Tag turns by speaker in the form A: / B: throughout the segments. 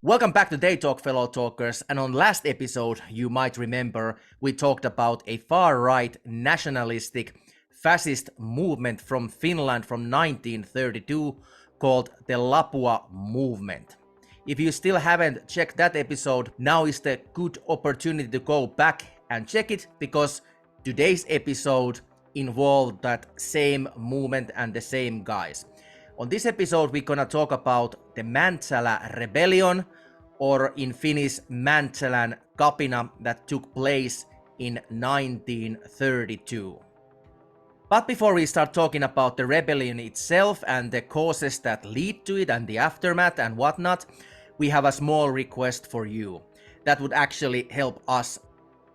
A: Welcome back to Day Talk, fellow talkers, and on last episode, you might remember, we talked about a far-right nationalistic fascist movement from Finland from 1932 called the Lapua Movement. If you still haven't checked that episode, now is the good opportunity to go back and check it, because today's episode involved that same movement and the same guys. On this episode, we're gonna talk about the Mäntsälä rebellion, or in Finnish, Mäntsälän Kapina, that took place in 1932. But before we start talking about the rebellion itself and the causes that lead to it and the aftermath and whatnot, we have a small request for you that would actually help us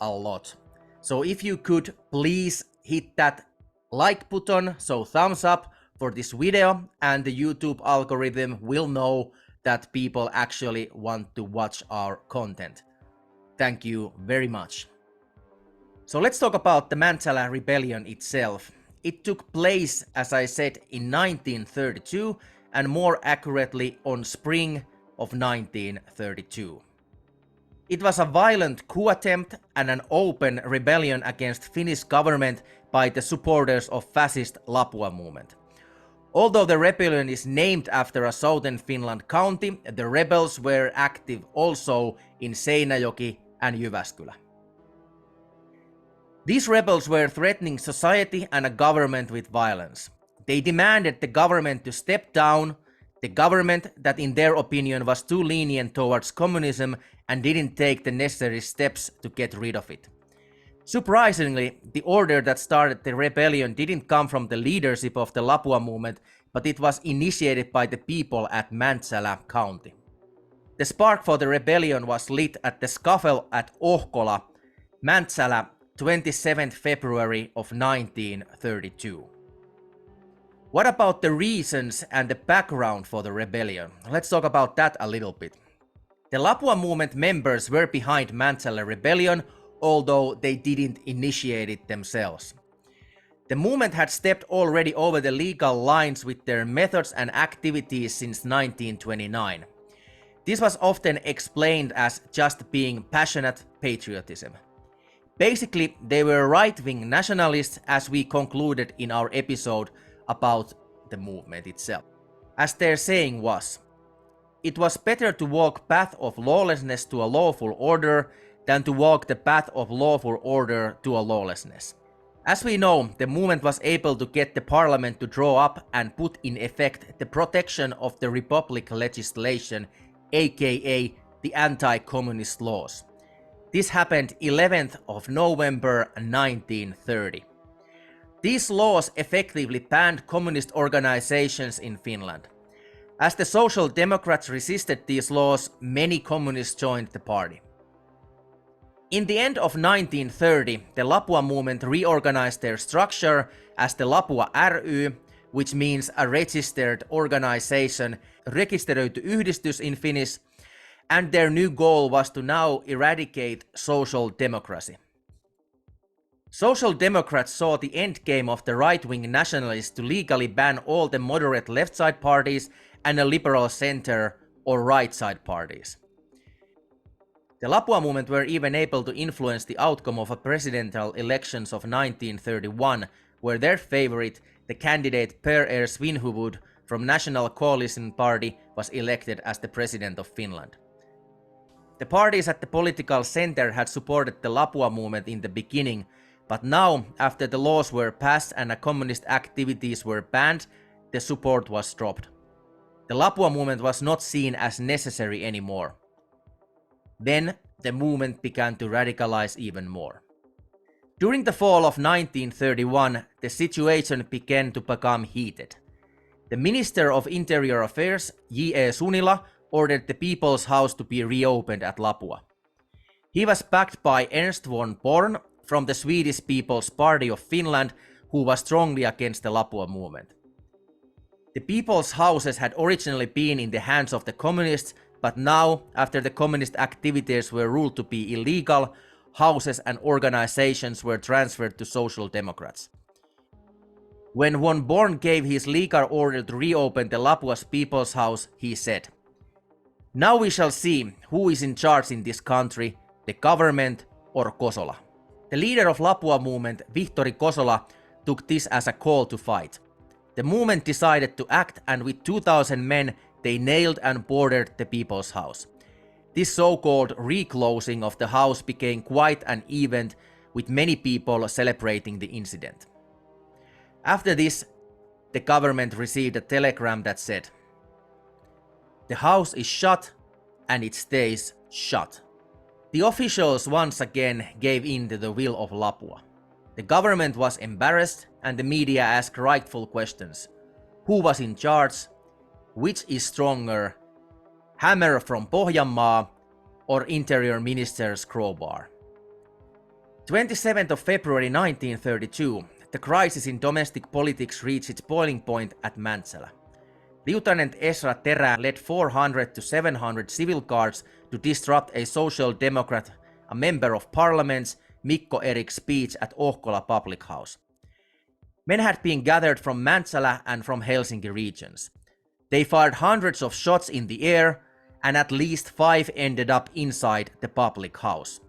A: a lot. So if you could please hit that like button, so thumbs up for this video, and the YouTube algorithm will know that people actually want to watch our content. Thank you very much. So let's talk about the Mäntsälä rebellion itself. It took place, as I said, in 1932, and more accurately on spring of 1932. It was a violent coup attempt and an open rebellion against Finnish government by the supporters of fascist Lapua Movement. Although the rebellion is named after a southern Finland county, the rebels were active also in Seinäjoki and Jyväskylä. These rebels were threatening society and a government with violence. They demanded the government to step down, the government that in their opinion was too lenient towards communism and didn't take the necessary steps to get rid of it. Surprisingly, the order that started the rebellion didn't come from the leadership of the Lapua movement, but it was initiated by the people at Mäntsälä county. The spark for the rebellion was lit at the scuffle at Okola, Mäntsälä, 27th February of 1932. What about the reasons and the background for the rebellion? Let's talk about that a little bit. The Lapua movement members were behind Mäntsälä rebellion, although they didn't initiate it themselves. The movement had stepped already over the legal lines with their methods and activities since 1929. This was often explained as just being passionate patriotism. Basically, they were right-wing nationalists, as we concluded in our episode about the movement itself. As their saying was, "It was better to walk path of lawlessness to a lawful order than to walk the path of lawful order to a lawlessness." As we know, the movement was able to get the parliament to draw up and put in effect the protection of the republic legislation, aka the anti-communist laws. This happened 11th of November 1930. These laws effectively banned communist organizations in Finland. As the Social Democrats resisted these laws, many communists joined the party. In the end of 1930, the Lapua movement reorganized their structure as the Lapua ry, which means a registered organization, rekisteröity yhdistys in Finnish, and their new goal was to now eradicate social democracy. Social Democrats saw the end game of the right-wing nationalists to legally ban all the moderate left-side parties and the liberal center or right-side parties. The Lapua movement were even able to influence the outcome of a presidential elections of 1931, where their favorite, the candidate Per Svinhufvud from National Coalition Party, was elected as the president of Finland. The parties at the political center had supported the Lapua movement in the beginning, but now, after the laws were passed and the communist activities were banned, the support was dropped. The Lapua movement was not seen as necessary anymore. Then, the movement began to radicalize even more. During the fall of 1931, the situation began to become heated. The Minister of Interior Affairs, J.E. Sunila, ordered the People's House to be reopened at Lapua. He was backed by Ernst von Born from the Swedish People's Party of Finland, who was strongly against the Lapua movement. The People's Houses had originally been in the hands of the communists, but now, after the communist activities were ruled to be illegal, houses and organizations were transferred to Social Democrats. When von Born gave his legal order to reopen the Lapua's People's House, he said, Now we shall see who is in charge in this country, the government or Kosola. The leader of Lapua Movement, Vihtori Kosola, took this as a call to fight. The movement decided to act, and with 2,000 men they nailed and boarded the people's house. This so-called reclosing of the house became quite an event, with many people celebrating the incident. After this, the government received a telegram that said, "The house is shut and it stays shut." The officials once again gave in to the will of Lapua. The government was embarrassed and the media asked rightful questions. Who was in charge? Which is stronger? Hammer from Pohjanmaa or Interior Minister's crowbar? 27th of February 1932, the crisis in domestic politics reached its boiling point at Mäntsälä. Lieutenant Esra Terä led 400 to 700 civil guards to disrupt a social democrat, a member of parliament's Mikko Erik's speech at Okola public house. Men had been gathered from Mäntsälä and from Helsinki regions. They fired hundreds of shots in the air, and at least 5 ended up inside the public house.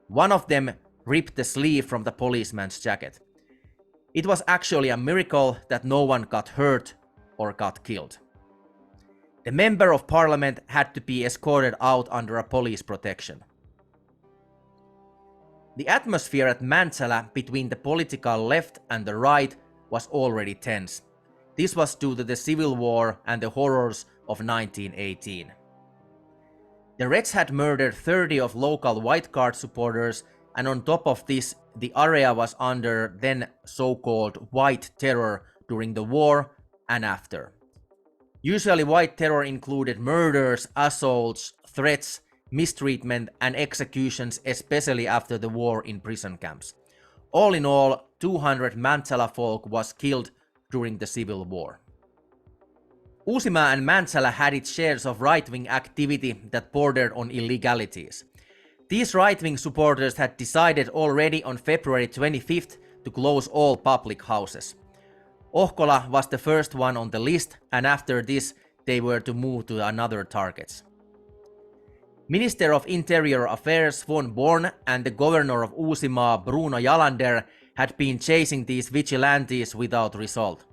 A: One of them ripped the sleeve from the policeman's jacket. It was actually a miracle that no one got hurt or got killed. The member of parliament had to be escorted out under a police protection. The atmosphere at Mäntsälä between the political left and the right was already tense. This was due to the civil war and the horrors of 1918. The Reds had murdered 30 of local White Guard supporters, and on top of this, the area was under then so-called White Terror during the war and after. Usually White Terror included murders, assaults, threats, mistreatment and executions, especially after the war in prison camps. All in all, 200 Mäntsälä folk was killed during the civil war. Uusimaa and Mäntsälä had its shares of right-wing activity that bordered on illegalities. These right-wing supporters had decided already on February 25th to close all public houses. Okola was the first one on the list, and after this they were to move to another targets. Minister of Interior Affairs von Born and the governor of Uusimaa, Bruno Jalander, had been chasing these vigilantes without result.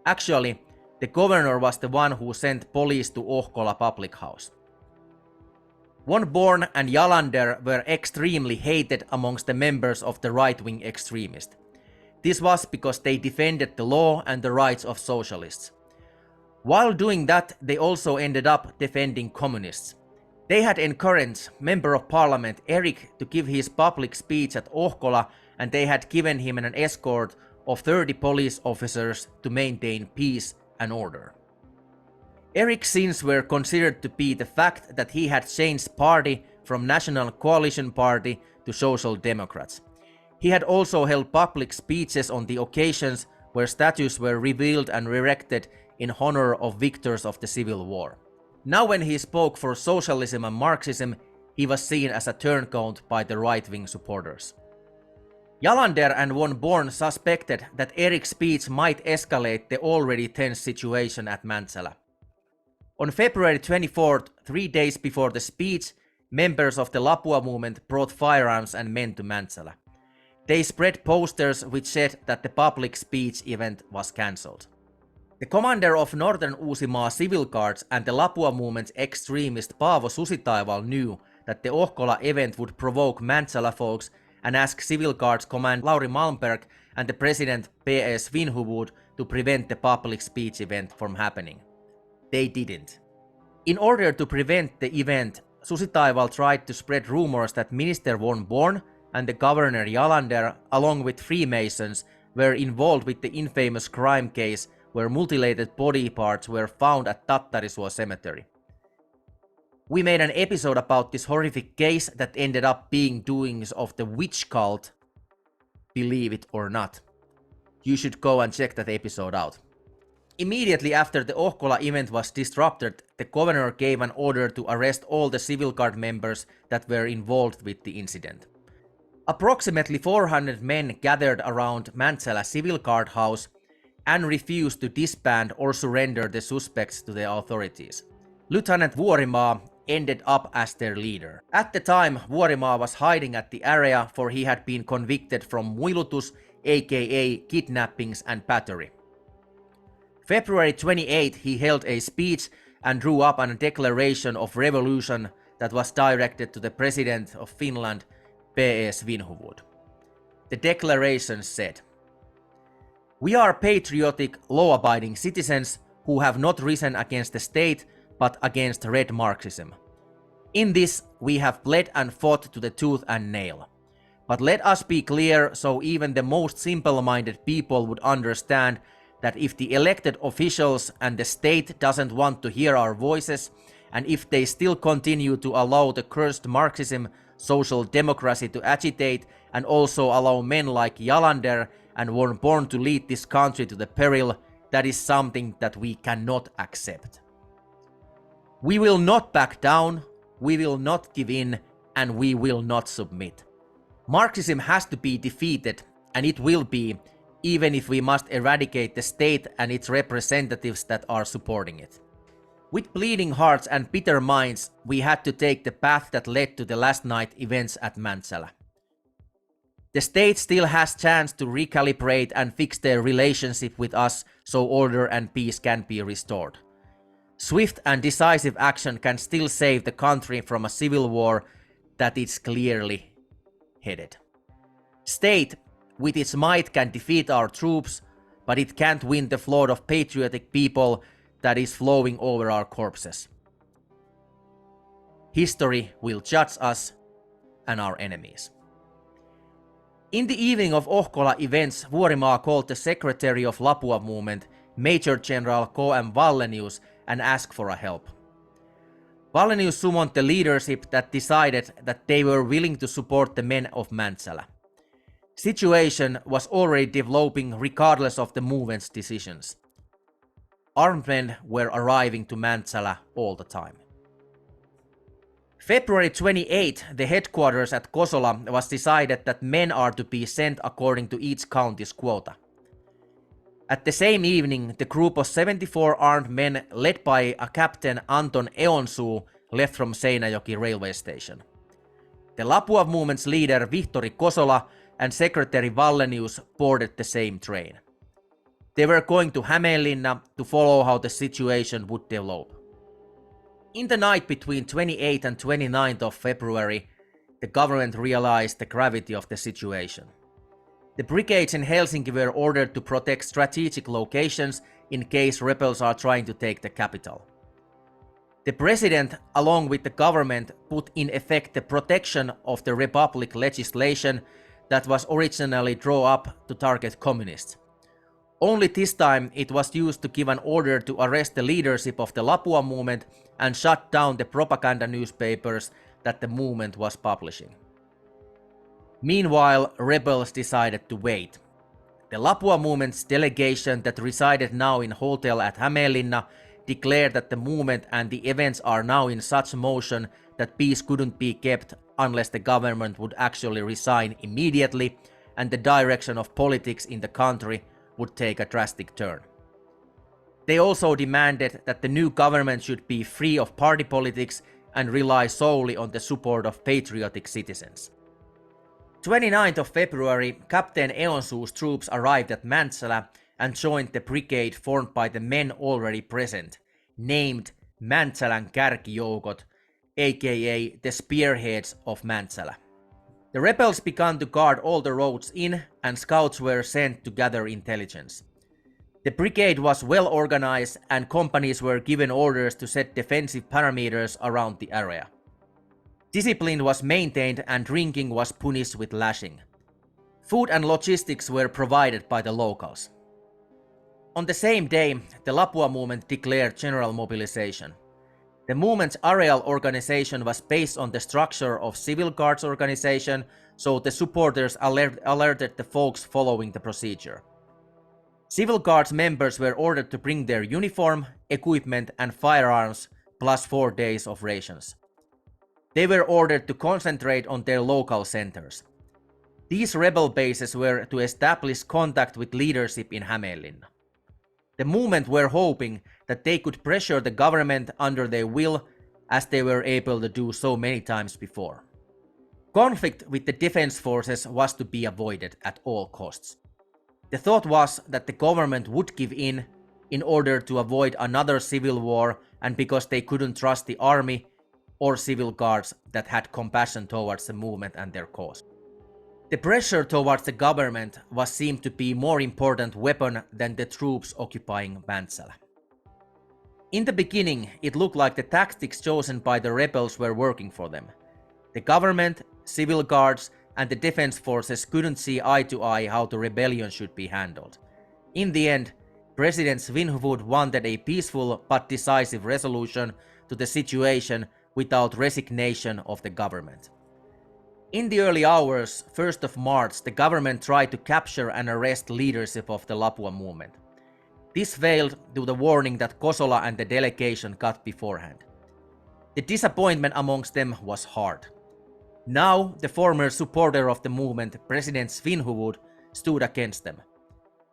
A: Actually, the governor was the one who sent police to Okola public house. Von Born and Jalander were extremely hated amongst the members of the right-wing extremists. This was because they defended the law and the rights of socialists. While doing that, they also ended up defending communists. They had encouraged Member of Parliament Erik to give his public speech at Okola, and they had given him an escort of 30 police officers to maintain peace and order. Erik's sins were considered to be the fact that he had changed party from National Coalition Party to Social Democrats. He had also held public speeches on the occasions where statues were revealed and erected in honor of victors of the Civil War. Now when he spoke for socialism and Marxism, he was seen as a turncoat by the right-wing supporters. Jalander and von Born suspected that Erik's speech might escalate the already tense situation at Mäntsälä. On February 24th, 3 days before the speech, members of the Lapua Movement brought firearms and men to Mäntsälä. They spread posters which said that the public speech event was cancelled. The commander of Northern Uusimaa Civil Guards and the Lapua Movement's extremist Paavo Susitaival knew that the Okola event would provoke Mäntsälä folks and asked Civil Guards Command Lauri Malmberg and the President P.S. Vinhuvud to prevent the public speech event from happening. They didn't. In order to prevent the event, Susitaival tried to spread rumors that Minister von Born and the Governor Jalander, along with Freemasons, were involved with the infamous crime case where mutilated body parts were found at Tattarisuo Cemetery. We made an episode about this horrific case that ended up being doings of the witch cult, believe it or not. You should go and check that episode out. Immediately after the Okola event was disrupted, the governor gave an order to arrest all the civil guard members that were involved with the incident. Approximately 400 men gathered around Mäntsälä Civil Guard House and refused to disband or surrender the suspects to the authorities. Lieutenant Vuorimaa, ended up as their leader. At the time, Vuorimaa was hiding at the area for he had been convicted from muilutus, aka kidnappings and battery. February 28 he held a speech and drew up a declaration of revolution that was directed to the President of Finland, P.E. Svinhufvud. The declaration said, "We are patriotic, law-abiding citizens who have not risen against the state but against red Marxism. In this we have bled and fought to the tooth and nail. But let us be clear so even the most simple-minded people would understand that if the elected officials and the state doesn't want to hear our voices, and if they still continue to allow the cursed Marxism, social democracy to agitate and also allow men like Jalander and were born to lead this country to the peril, that is something that we cannot accept. We will not back down, we will not give in, and we will not submit. Marxism has to be defeated, and it will be, even if we must eradicate the state and its representatives that are supporting it." With bleeding hearts and bitter minds, we had to take the path that led to the last night events at Mäntsälä. The state still has chance to recalibrate and fix their relationship with us so order and peace can be restored. Swift and decisive action can still save the country from a civil war that is clearly headed. State, with its might, can defeat our troops, but it can't win the flood of patriotic people that is flowing over our corpses. History will judge us and our enemies. In the evening of Okola events, Vuorimaa called the secretary of Lapua Movement, Major General K.M. Wallenius, and asked for a help. Wallenius summoned the leadership that decided that they were willing to support the men of Mäntsälä. Situation was already developing regardless of the movement's decisions. Armed men were arriving to Mäntsälä all the time. February 28, the headquarters at Okola was decided that men are to be sent according to each county's quota. At the same evening, the group of 74 armed men led by a captain Anton Eonsuu left from Seinäjoki railway station. The Lapua Movement's leader Vihtori Kosola and secretary Wallenius boarded the same train. They were going to Hämeenlinna to follow how the situation would develop. In the night between 28th and 29th of February, the government realized the gravity of the situation. The brigades in Helsinki were ordered to protect strategic locations in case rebels are trying to take the capital. The president, along with the government, put in effect the protection of the republic legislation that was originally drawn up to target communists. Only this time it was used to give an order to arrest the leadership of the Lapua Movement and shut down the propaganda newspapers that the movement was publishing. Meanwhile, rebels decided to wait. The Lapua Movement's delegation that resided now in hotel at Hämeenlinna declared that the movement and the events are now in such motion that peace couldn't be kept unless the government would actually resign immediately and the direction of politics in the country would take a drastic turn. They also demanded that the new government should be free of party politics and rely solely on the support of patriotic citizens. 29th of February, Captain Eonsuu's troops arrived at Mäntsälä and joined the brigade formed by the men already present, named Mäntsälän kärkijoukot, aka the spearheads of Mäntsälä. The rebels began to guard all the roads in, and scouts were sent to gather intelligence. The brigade was well organized, and companies were given orders to set defensive parameters around the area. Discipline was maintained and drinking was punished with lashing. Food and logistics were provided by the locals. On the same day, the Lapua Movement declared general mobilization. The movement's aerial organization was based on the structure of civil guards organization, so the supporters alerted the folks following the procedure. Civil guards members were ordered to bring their uniform, equipment and firearms plus 4 days of rations. They were ordered to concentrate on their local centers. These rebel bases were to establish contact with leadership in Hämeenlinna. The movement were hoping that they could pressure the government under their will as they were able to do so many times before. Conflict with the defense forces was to be avoided at all costs. The thought was that the government would give in order to avoid another civil war and because they couldn't trust the army or civil guards that had compassion towards the movement and their cause. The pressure towards the government was seen to be a more important weapon than the troops occupying Mäntsälä. In the beginning, it looked like the tactics chosen by the rebels were working for them. The government, civil guards, and the defense forces couldn't see eye to eye how the rebellion should be handled. In the end, President Svinhufvud wanted a peaceful but decisive resolution to the situation without resignation of the government. In the early hours, 1st of March, the government tried to capture and arrest leadership of the Lapua Movement. This failed due to the warning that Okola and the delegation got beforehand. The disappointment amongst them was hard. Now, the former supporter of the movement, President Svinhufvud, stood against them.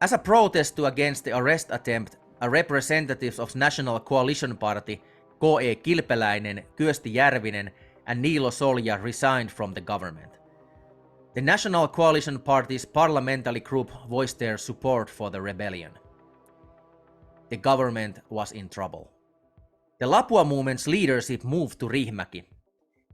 A: As a protest against the arrest attempt, a representative of National Coalition Party, K.E. Kilpeläinen, Kyösti Järvinen, and Niilo Solja resigned from the government. The National Coalition Party's parliamentary group voiced their support for the rebellion. The government was in trouble. The Lapua movement's leadership moved to Riihimäki.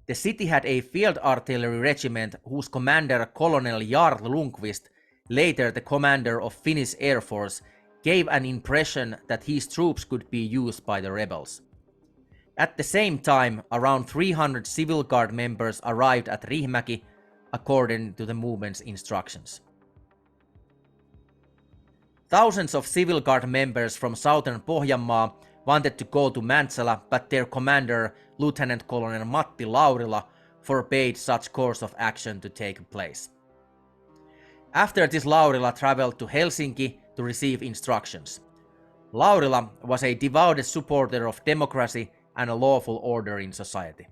A: The city had a field artillery regiment whose commander, Colonel Jarl Lundqvist, later the commander of Finnish Air Force, gave an impression that his troops could be used by the rebels. At the same time, around 300 civil guard members arrived at Riihimäki according to the movement's instructions. Thousands of civil guard members from southern Pohjanmaa wanted to go to Mäntsälä, but their commander, Lieutenant Colonel Matti Laurila, forbade such course of action to take place. After this, Laurila traveled to Helsinki to receive instructions. Laurila was a devout supporter of democracy and a lawful order in society.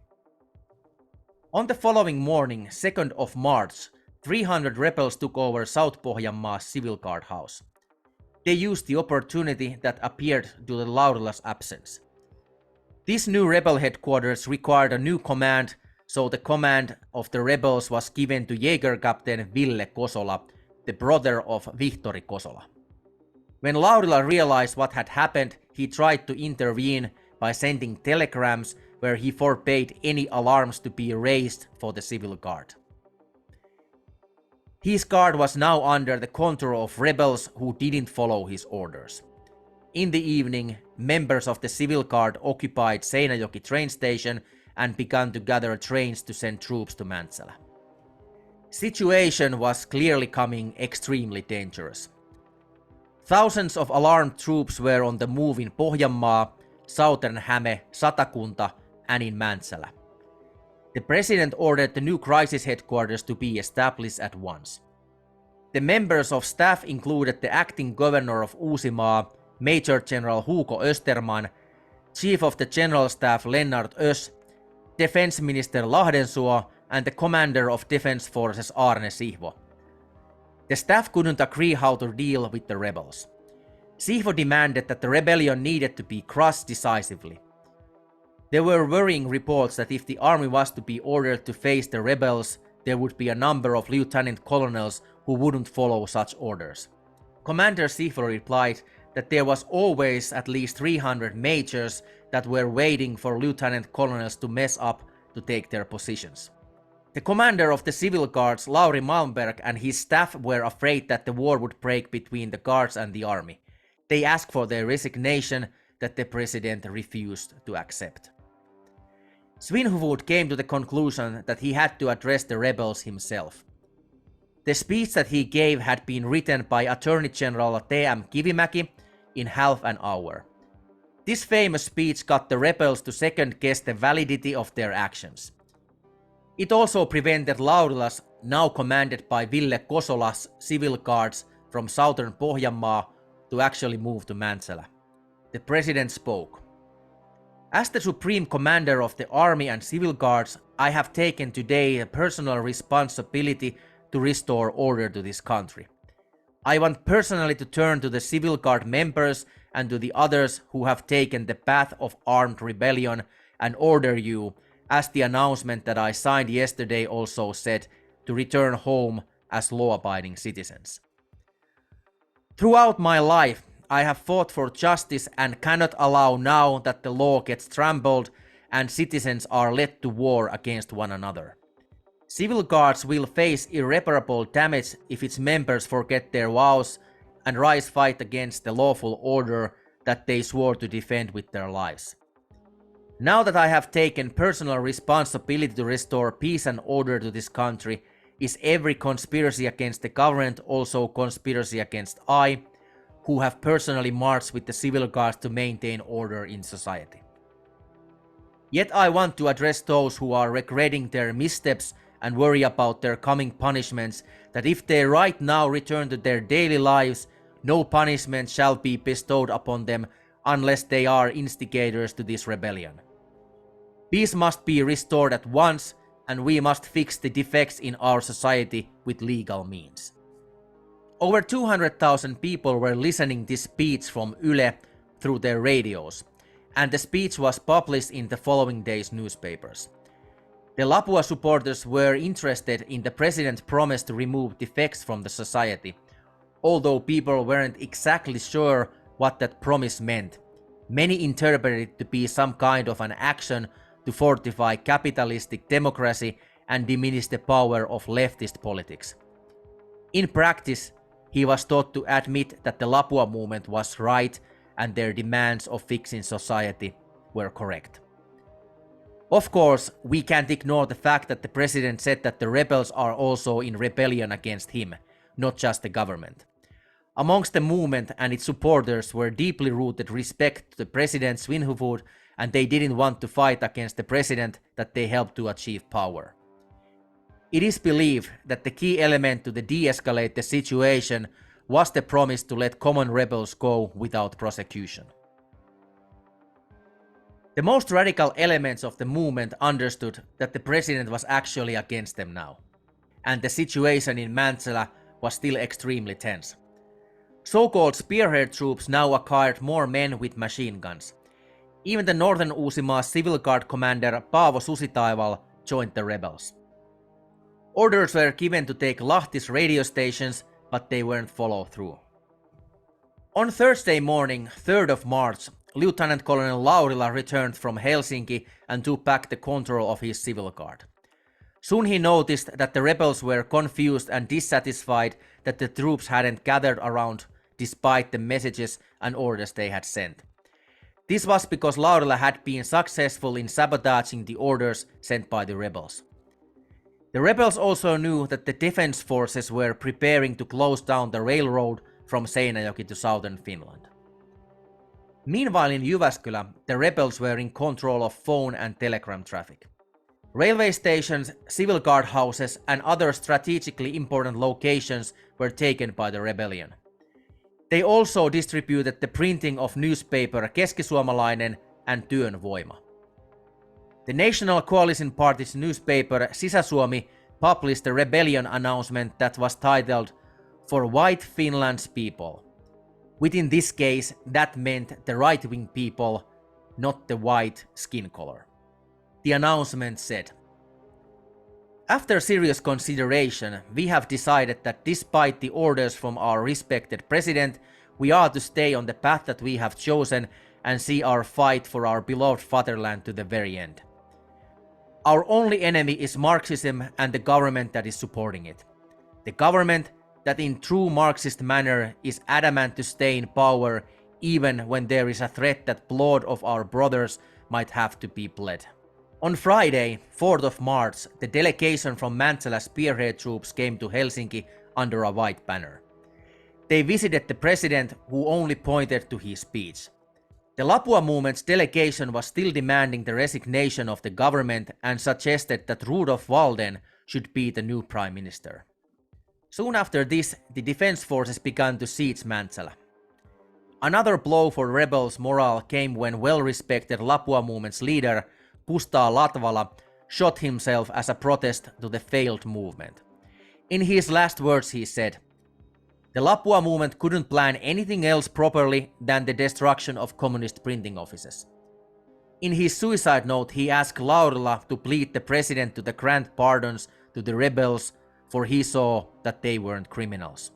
A: On the following morning, 2nd of March, 300 rebels took over South Pohjanmaa's civil guard house. They used the opportunity that appeared due to Laurila's absence. This new rebel headquarters required a new command, so the command of the rebels was given to Jaeger Captain Ville Kosola, the brother of Vihtori Kosola. When Laurila realized what had happened, he tried to intervene by sending telegrams where he forbade any alarms to be raised for the civil guard. His guard was now under the control of rebels who didn't follow his orders. In the evening, members of the civil guard occupied Seinäjoki train station and began to gather trains to send troops to Mäntsälä. Situation was clearly becoming extremely dangerous. Thousands of alarmed troops were on the move in Pohjanmaa, southern Häme, Satakunta, and in Mäntsälä. The president ordered the new crisis headquarters to be established at once. The members of staff included the acting governor of Uusimaa, Major General Hugo Österman, Chief of the General Staff Lennart Ös, Defense Minister Lahdensuo, and the Commander of Defense Forces Arne Sihvo. The staff couldn't agree how to deal with the rebels. Sihvo demanded that the rebellion needed to be crushed decisively. There were worrying reports that if the army was to be ordered to face the rebels, there would be a number of lieutenant colonels who wouldn't follow such orders. Commander Sihvo replied that there was always at least 300 majors that were waiting for lieutenant colonels to mess up to take their positions. The commander of the civil guards, Lauri Malmberg, and his staff were afraid that the war would break between the guards and the army. They asked for their resignation that the president refused to accept. Svinhufvud came to the conclusion that he had to address the rebels himself. The speech that he gave had been written by Attorney General T.M. Kivimäki in half an hour. This famous speech got the rebels to second-guess the validity of their actions. It also prevented Laurila's, now commanded by Ville Kosola's, civil guards from southern Pohjanmaa to actually move to Mäntsälä. The president spoke. As the supreme commander of the army and civil guards, I have taken today a personal responsibility to restore order to this country. I want personally to turn to the civil guard members and to the others who have taken the path of armed rebellion and order you, as the announcement that I signed yesterday also said, to return home as law-abiding citizens. Throughout my life, I have fought for justice and cannot allow now that the law gets trampled and citizens are led to war against one another. Civil guards will face irreparable damage if its members forget their vows and rise fight against the lawful order that they swore to defend with their lives. Now that I have taken personal responsibility to restore peace and order to this country, is every conspiracy against the government also conspiracy against I, who have personally marched with the civil guards to maintain order in society. Yet I want to address those who are regretting their missteps and worry about their coming punishments, that if they right now return to their daily lives, no punishment shall be bestowed upon them unless they are instigators to this rebellion. Peace must be restored at once, and we must fix the defects in our society with legal means. Over 200,000 people were listening to this speech from Yle through their radios, and the speech was published in the following day's newspapers. The Lapua supporters were interested in the president's promise to remove defects from the society, although people weren't exactly sure what that promise meant. Many interpreted it to be some kind of an action to fortify capitalistic democracy and diminish the power of leftist politics. In practice, he was taught to admit that the Lapua Movement was right and their demands of fixing society were correct. Of course, we can't ignore the fact that the president said that the rebels are also in rebellion against him, not just the government. Amongst the movement and its supporters were deeply rooted respect to the president's Svinhufvud, and they didn't want to fight against the president that they helped to achieve power. It is believed that the key element to de-escalate the situation was the promise to let common rebels go without prosecution. The most radical elements of the movement understood that the president was actually against them now, and the situation in Mäntsälä was still extremely tense. So-called spearhead troops now acquired more men with machine guns. Even the Northern Uusimaa Civil Guard commander Paavo Susitaival joined the rebels. Orders were given to take Lahti's radio stations, but they weren't followed through. On Thursday morning, 3rd of March, Lieutenant Colonel Laurila returned from Helsinki and took back the control of his civil guard. Soon he noticed that the rebels were confused and dissatisfied that the troops hadn't gathered around despite the messages and orders they had sent. This was because Laurila had been successful in sabotaging the orders sent by the rebels. The rebels also knew that the defense forces were preparing to close down the railroad from Seinäjoki to southern Finland. Meanwhile in Jyväskylä, the rebels were in control of phone and telegram traffic. Railway stations, civil guard houses and other strategically important locations were taken by the rebellion. They also distributed the printing of newspaper Keskisuomalainen and Työnvoima. The National Coalition Party's newspaper Sisä-Suomi published a rebellion announcement that was titled "For White Finland's People." Within this case, that meant the right-wing people, not the white skin color. The announcement said, "After serious consideration, we have decided that despite the orders from our respected president, we are to stay on the path that we have chosen and see our fight for our beloved fatherland to the very end. Our only enemy is Marxism and the government that is supporting it. The government that in true Marxist manner is adamant to stay in power even when there is a threat that blood of our brothers might have to be bled." On Friday, 4th of March, the delegation from Mäntsälä spearhead troops came to Helsinki under a white banner. They visited the president, who only pointed to his speech. The Lapua Movement's delegation was still demanding the resignation of the government and suggested that Rudolf Walden should be the new prime minister. Soon after this, the defense forces began to siege Mäntsälä. Another blow for rebels' morale came when well-respected Lapua Movement's leader, Kustaa Latvala, shot himself as a protest to the failed movement. In his last words he said, "The Lapua Movement couldn't plan anything else properly than the destruction of communist printing offices." In his suicide note, he asked Laurila to plead the president to grant pardons to the rebels, for he saw that they weren't criminals.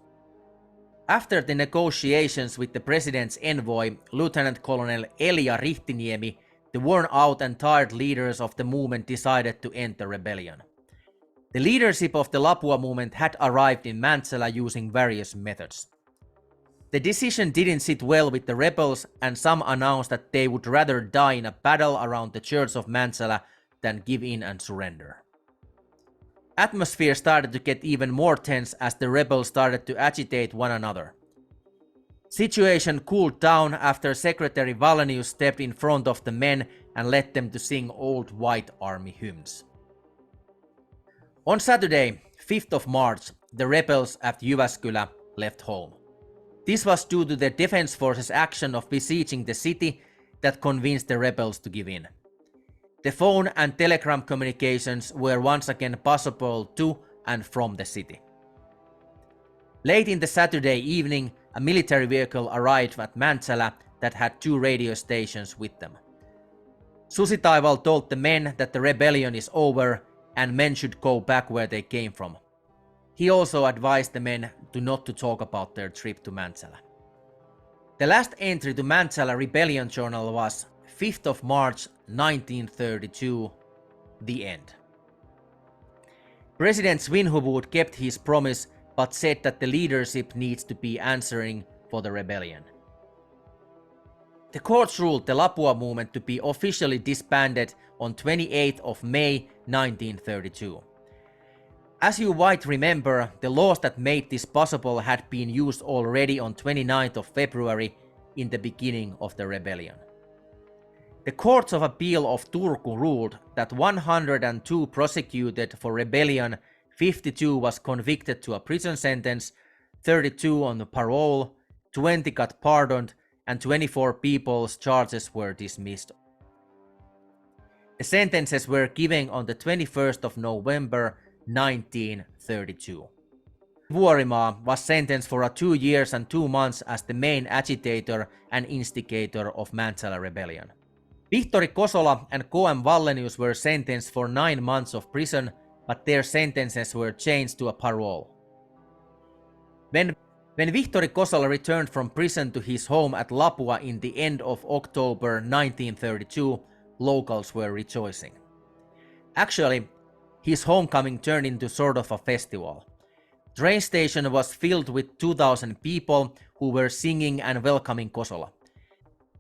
A: After the negotiations with the president's envoy, Lieutenant Colonel Elia Rihtiniemi, the worn-out and tired leaders of the movement decided to end the rebellion. The leadership of the Lapua Movement had arrived in Mäntsälä using various methods. The decision didn't sit well with the rebels, and some announced that they would rather die in a battle around the church of Mäntsälä than give in and surrender. Atmosphere started to get even more tense as the rebels started to agitate one another. Situation cooled down after Secretary Valenius stepped in front of the men and led them to sing old White Army hymns. On Saturday, 5th of March, the rebels at Jyväskylä left home. This was due to the defense forces' action of besieging the city that convinced the rebels to give in. The phone and telegram communications were once again possible to and from the city. Late in the Saturday evening, a military vehicle arrived at Mäntsälä that had 2 radio stations with them. Susi Taival told the men that the rebellion is over and men should go back where they came from. He also advised the men not to talk about their trip to Mäntsälä. The last entry to Mäntsälä Rebellion Journal was 5th of March 1932, the end. President Svinhufvud kept his promise but said that the leadership needs to be answering for the rebellion. The courts ruled the Lapua Movement to be officially disbanded on 28th of May 1932. As you might remember, the laws that made this possible had been used already on 29th of February in the beginning of the rebellion. The Courts of Appeal of Turku ruled that 102 prosecuted for rebellion, 52 was convicted to a prison sentence, 32 on the parole, 20 got pardoned, and 24 people's charges were dismissed. The sentences were given on the 21st of November 1932. Vuorimaa was sentenced for 2 years and 2 months as the main agitator and instigator of Mäntsälä rebellion. Vihtori Kosola and K.M. Wallenius were sentenced for 9 months of prison, but their sentences were changed to a parole. When Vihtori Kosola returned from prison to his home at Lapua in the end of October 1932, locals were rejoicing. Actually, his homecoming turned into sort of a festival. Train station was filled with 2,000 people who were singing and welcoming Kosola.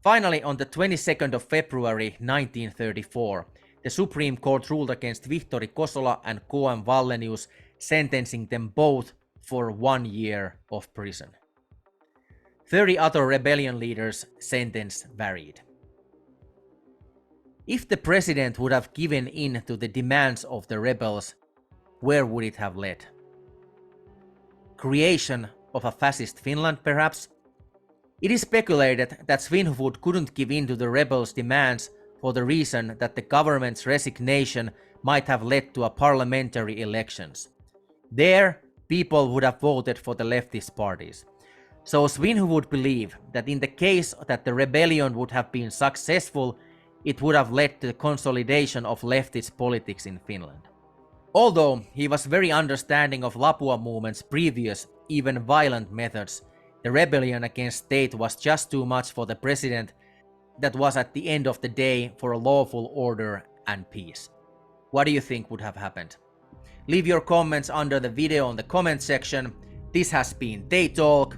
A: Finally, on the 22nd of February 1934, the Supreme Court ruled against Vihtori Kosola and K.M. Wallenius, sentencing them both for 1 year of prison. 30 other rebellion leaders' sentence varied. If the president would have given in to the demands of the rebels, where would it have led? Creation of a fascist Finland, perhaps? It is speculated that Svinhufvud couldn't give in to the rebels' demands for the reason that the government's resignation might have led to a parliamentary elections. There, people would have voted for the leftist parties. So Svinhufvud believed that in the case that the rebellion would have been successful, it would have led to the consolidation of leftist politics in Finland. Although he was very understanding of Lapua Movement's previous, even violent methods, the rebellion against state was just too much for the president that was at the end of the day for a lawful order and peace. What do you think would have happened? Leave your comments under the video in the comment section. This has been They Talk.